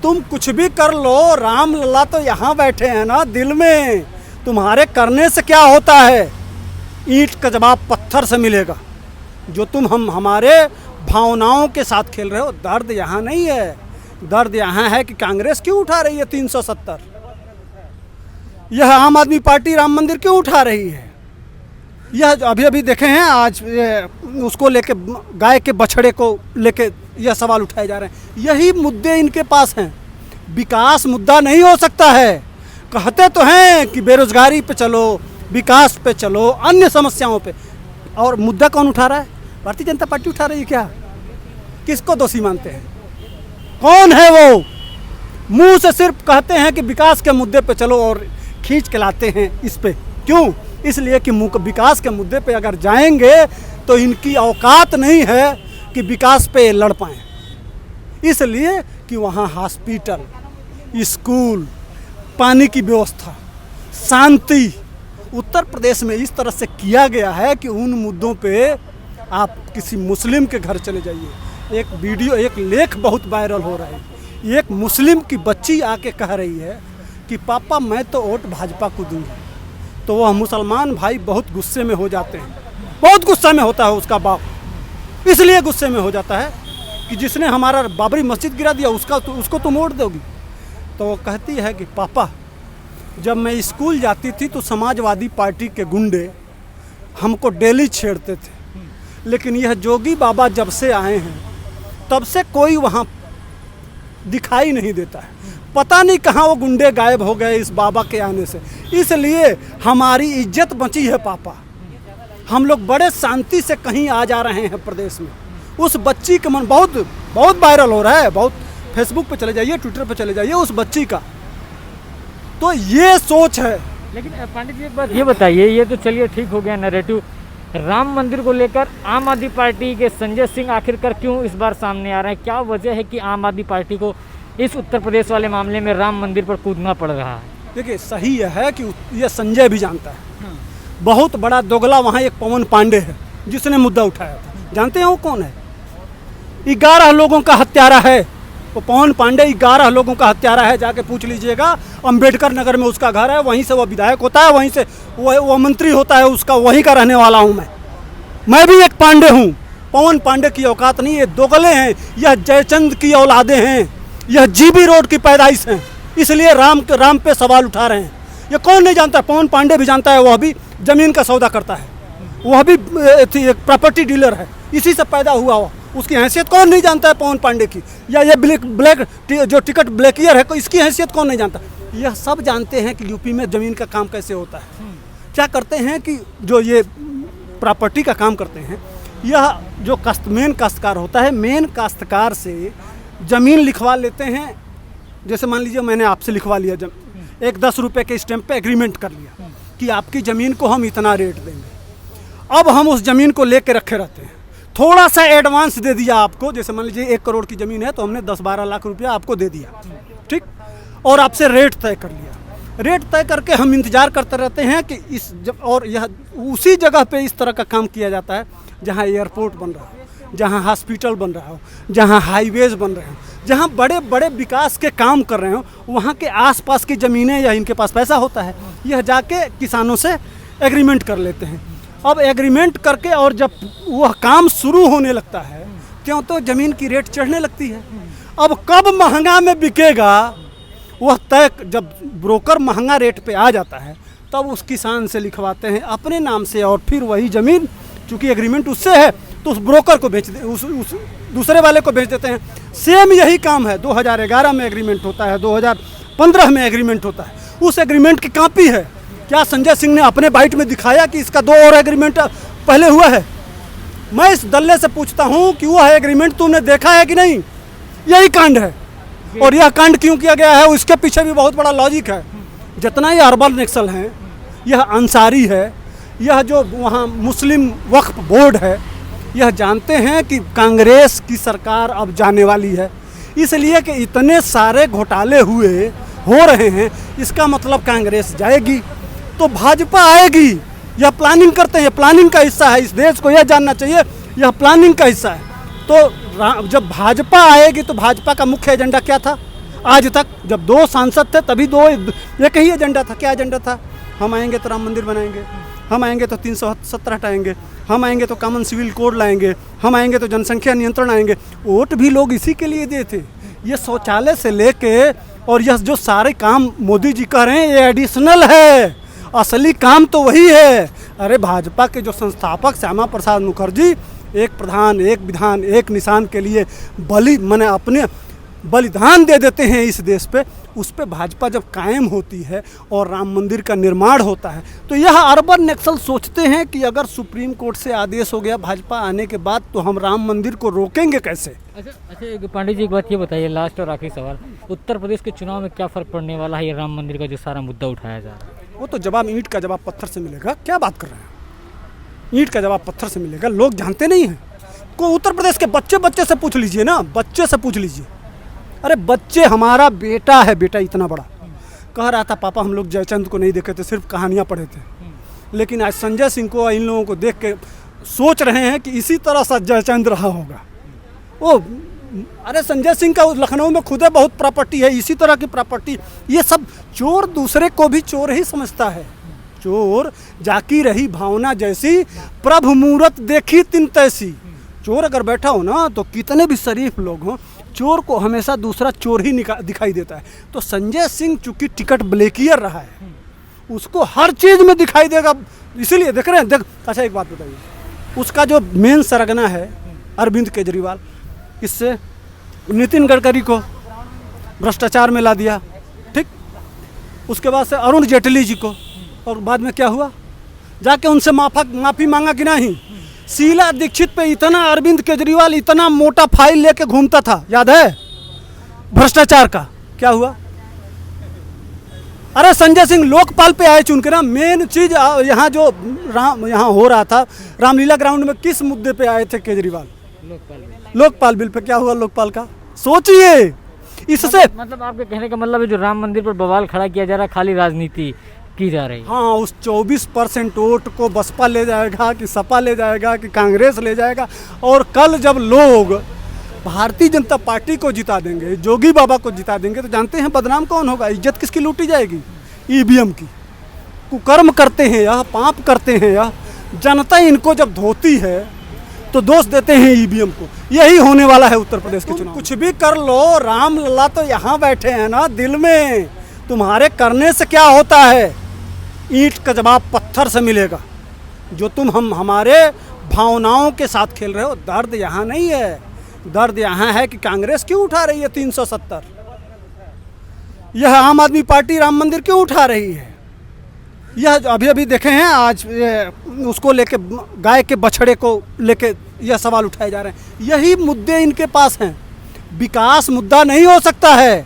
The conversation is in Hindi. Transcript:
तुम कुछ भी कर लो, राम लल्ला तो यहाँ बैठे हैं ना दिल में। तुम्हारे करने से क्या होता है? ईंट का जवाब पत्थर से मिलेगा। जो तुम हमारे भावनाओं के साथ खेल रहे हो। दर्द यहाँ नहीं है, दर्द यहाँ है कि कांग्रेस क्यों उठा रही है 370। यह आम आदमी पार्टी राम मंदिर क्यों उठा रही है? यह अभी अभी देखे हैं, आज उसको लेके, गाय के बछड़े को लेके यह सवाल उठाए जा रहे हैं। यही मुद्दे इनके पास हैं। विकास मुद्दा नहीं हो सकता है। कहते तो हैं कि बेरोजगारी पे चलो, विकास पे चलो, अन्य समस्याओं पे, और मुद्दा कौन उठा रहा है? भारतीय जनता पार्टी उठा रही है क्या? किसको दोषी मानते हैं? कौन है वो? मुंह से सिर्फ कहते हैं कि विकास के मुद्दे पे चलो और खींच के लाते हैं इस पे। क्यों? इसलिए कि विकास के मुद्दे पे अगर जाएंगे तो इनकी औकात नहीं है कि विकास पे लड़ पाएं। इसलिए कि वहाँ हॉस्पिटल, स्कूल, पानी की व्यवस्था, शांति उत्तर प्रदेश में इस तरह से किया गया है कि उन मुद्दों पे आप किसी मुस्लिम के घर चले जाइए। एक वीडियो, एक लेख बहुत वायरल हो रहा है। एक मुस्लिम की बच्ची आके कह रही है कि पापा मैं तो वोट भाजपा को दूंगी। तो वह मुसलमान भाई बहुत गुस्से में हो जाते हैं। बहुत गुस्से में होता है उसका बाप। इसलिए गुस्से में हो जाता है कि जिसने हमारा बाबरी मस्जिद गिरा दिया उसको तुम वोट दोगी। तो वो कहती है कि पापा जब मैं स्कूल जाती थी तो समाजवादी पार्टी के गुंडे हमको डेली छेड़ते थे, लेकिन यह जोगी बाबा जब से आए हैं तब से कोई वहाँ दिखाई नहीं देता है। पता नहीं कहाँ वो गुंडे गायब हो गए इस बाबा के आने से। इसलिए हमारी इज्जत बची है पापा। हम लोग बड़े शांति से कहीं आ जा रहे हैं प्रदेश में। उस बच्ची का मन बहुत वायरल हो रहा है। बहुत फेसबुक पे चले जाइए, ट्विटर पे चले जाइए उस बच्ची का। तो ये सोच है। लेकिन पंडित जी एक बात ये बताइए, ये तो चलिए ठीक हो गया नैरेटिव, राम मंदिर को लेकर आम आदमी पार्टी के संजय सिंह आखिरकार क्यों इस बार सामने आ रहे हैं? क्या वजह है कि आम आदमी पार्टी को इस उत्तर प्रदेश वाले मामले में राम मंदिर पर कूदना पड़ रहा है? देखिए सही यह है कि यह संजय भी जानता है। बहुत बड़ा दोगला वहाँ एक पवन पांडे है जिसने मुद्दा उठाया था। जानते हैं वो कौन है? 11 लोगों का हत्यारा है वो पवन पांडे। 11 लोगों का हत्यारा है। जाके पूछ लीजिएगा, अंबेडकर नगर में उसका घर है, वहीं से वो विधायक होता है, वहीं से वो मंत्री होता है उसका, वहीं का रहने वाला हूँ मैं भी एक पांडे हूँ। पवन पांडे की औकात नहीं, ये दोगले हैं। यह जयचंद की औलादे हैं, यह जीबी रोड की पैदाइश हैं। इसलिए राम पे सवाल उठा रहे हैं। ये कौन नहीं जानता? पवन पांडे भी जानता है। वह भी जमीन का सौदा करता है, वह भी एक प्रॉपर्टी डीलर है, इसी से पैदा हुआ हुआ। उसकी हैसियत कौन नहीं जानता है पवन पांडे की? या ये ब्लैक जो टिकट ब्लैकियर है इसकी हैसियत कौन नहीं जानता? यह सब जानते हैं कि यूपी में ज़मीन का काम कैसे होता है। क्या करते हैं कि जो ये प्रॉपर्टी का काम करते हैं, यह जो मेन काश्तकार होता है, मेन काश्तकार से ज़मीन लिखवा लेते हैं। जैसे मान लीजिए मैंने आपसे लिखवा लिया, एक 10 रुपये के स्टैम्प पे एग्रीमेंट कर लिया कि आपकी ज़मीन को हम इतना रेट देंगे। अब हम उस ज़मीन को लेके रखे रहते हैं। थोड़ा सा एडवांस दे दिया आपको। जैसे मान लीजिए 1 करोड़ की ज़मीन है तो हमने 10-12 लाख रुपया आपको दे दिया, ठीक, और आपसे रेट तय कर लिया। रेट तय करके हम इंतज़ार करते रहते हैं कि और यह उसी जगह पे इस तरह का काम किया जाता है जहाँ एयरपोर्ट बन रहा हो, जहाँ हॉस्पिटल बन रहा हो, जहाँ हाईवेज़ बन रहे हो, जहाँ बड़े बड़े विकास के काम कर रहे हो, वहाँ के आसपास की ज़मीनें या इनके पास पैसा होता है, यह जाके किसानों से एग्रीमेंट कर लेते हैं। अब एग्रीमेंट करके और जब वह काम शुरू होने लगता है क्यों तो ज़मीन की रेट चढ़ने लगती है। अब कब महंगा में बिकेगा वह तय, जब ब्रोकर महंगा रेट पे आ जाता है तब उस किसान से लिखवाते हैं अपने नाम से, और फिर वही ज़मीन चूँकि एग्रीमेंट उससे है तो उस ब्रोकर को बेच दे, उस दूसरे वाले को बेच देते हैं। सेम यही काम है। 2011 में एग्रीमेंट होता है, 2015 में एग्रीमेंट होता है। उस एग्रीमेंट की कॉपी है। क्या संजय सिंह ने अपने बाइट में दिखाया कि इसका 2 और एग्रीमेंट पहले हुआ है? मैं इस दल्ले से पूछता हूं कि वह एग्रीमेंट तुमने देखा है कि नहीं? यही कांड है। और यह कांड क्यों किया गया है उसके पीछे भी बहुत बड़ा लॉजिक है। जितना ये अर्बन नक्सल हैं, यह अंसारी है, यह जो वहाँ मुस्लिम वक्फ बोर्ड है, यह जानते हैं कि कांग्रेस की सरकार अब जाने वाली है। इसलिए कि इतने सारे घोटाले हो रहे हैं, इसका मतलब कांग्रेस जाएगी तो भाजपा आएगी। यह प्लानिंग करते हैं, प्लानिंग का हिस्सा है। इस देश को यह जानना चाहिए यह प्लानिंग का हिस्सा है। तो जब भाजपा आएगी तो भाजपा का मुख्य एजेंडा क्या था? आज तक जब 2 सांसद थे तभी एक ही एजेंडा था। क्या एजेंडा था? हम आएंगे तो राम मंदिर बनाएंगे, हम आएंगे तो 370 हटाएंगे, हम आएंगे तो कॉमन सिविल कोड लाएंगे, हम आएंगे तो जनसंख्या नियंत्रण आएंगे। वोट भी लोग इसी के लिए दिए थे। ये शौचालय से लेके और यह जो सारे काम मोदी जी कर रहे हैं ये एडिशनल है, असली काम तो वही है। अरे भाजपा के जो संस्थापक श्यामा प्रसाद मुखर्जी एक प्रधान, एक विधान, एक निशान के लिए अपने बलिदान दे देते हैं इस देश पे। उस पे भाजपा जब कायम होती है और राम मंदिर का निर्माण होता है तो यह अर्बन नक्सल सोचते हैं कि अगर सुप्रीम कोर्ट से आदेश हो गया भाजपा आने के बाद तो हम राम मंदिर को रोकेंगे कैसे। अच्छा पांडे जी एक बात ये बताइए, लास्ट और आखिरी सवाल, उत्तर प्रदेश के चुनाव में क्या फ़र्क पड़ने वाला है ये राम मंदिर का जो सारा मुद्दा उठाया जा रहा है? वो तो जवाब ईंट का जवाब पत्थर से मिलेगा। क्या बात कर रहे हैं? ईंट का जवाब पत्थर से मिलेगा। लोग जानते नहीं हैं। को उत्तर प्रदेश के बच्चे से पूछ लीजिए ना, बच्चे से पूछ लीजिए। अरे बच्चे, हमारा बेटा है, बेटा इतना बड़ा, कह रहा था पापा हम लोग जयचंद को नहीं देखे थे, सिर्फ कहानियाँ पढ़े थे। लेकिन आज संजय सिंह को, इन लोगों को देख के सोच रहे हैं कि इसी तरह सा जयचंद रहा होगा। वो अरे संजय सिंह का लखनऊ में खुद बहुत प्रॉपर्टी है, इसी तरह की प्रॉपर्टी। ये सब चोर दूसरे को भी चोर ही समझता है। चोर जाकी रही भावना जैसी, प्रभु मूरत देखी तिन तैसी। चोर अगर बैठा हो ना तो कितने भी शरीफ लोग हों, चोर को हमेशा दूसरा चोर ही दिखाई देता है। तो संजय सिंह चूंकि टिकट ब्लैकियर रहा है, उसको हर चीज़ में दिखाई देगा। इसीलिए देख रहे हैं। अच्छा एक बात बताइए, उसका जो मेन सरगना है अरविंद केजरीवाल, इससे नितिन गडकरी को भ्रष्टाचार में ला दिया, ठीक। उसके बाद से अरुण जेटली जी को, और बाद में क्या हुआ, जाके उनसे माफ़ी मांगा कि नहीं। शीला दीक्षित पे इतना अरविंद केजरीवाल इतना मोटा फाइल लेके घूमता था, याद है, भ्रष्टाचार का। क्या हुआ? अरे संजय सिंह लोकपाल पे आए चुन के ना। मेन चीज यहाँ जो यहाँ हो रहा था रामलीला ग्राउंड में, किस मुद्दे पे आए थे केजरीवाल? Lokpal bill pay. क्या हुआ लोकपाल का? सोचिए। इससे मतलब आपके कहने का मतलब है जो राम मंदिर पर बवाल खड़ा किया जा रहा है, खाली राजनीति की जा रही है। हाँ, उस 24% वोट को बसपा ले जाएगा कि सपा ले जाएगा कि कांग्रेस ले जाएगा। और कल जब लोग भारतीय जनता पार्टी को जिता देंगे, जोगी बाबा को जिता देंगे, तो जानते हैं बदनाम कौन होगा? इज्जत किसकी लूटी जाएगी? ईवीएम की। कुकर्म करते हैं या पाप करते हैं या जनता इनको जब धोती है तो दोष देते हैं ईवीएम को। यही होने वाला है उत्तर प्रदेश के चुनाव। कुछ भी कर लो, राम लल्ला तो यहाँ बैठे हैं ना दिल में। तुम्हारे करने से क्या होता है? ईंट का जवाब पत्थर से मिलेगा। जो तुम हमारे भावनाओं के साथ खेल रहे हो। दर्द यहाँ नहीं है, दर्द यहाँ है कि कांग्रेस क्यों उठा रही है 370। यह आम आदमी पार्टी राम मंदिर क्यों उठा रही है? यह अभी देखे हैं आज उसको लेके, गाय के बछड़े को लेके यह सवाल उठाए जा रहे हैं। यही मुद्दे इनके पास हैं। विकास मुद्दा नहीं हो सकता है।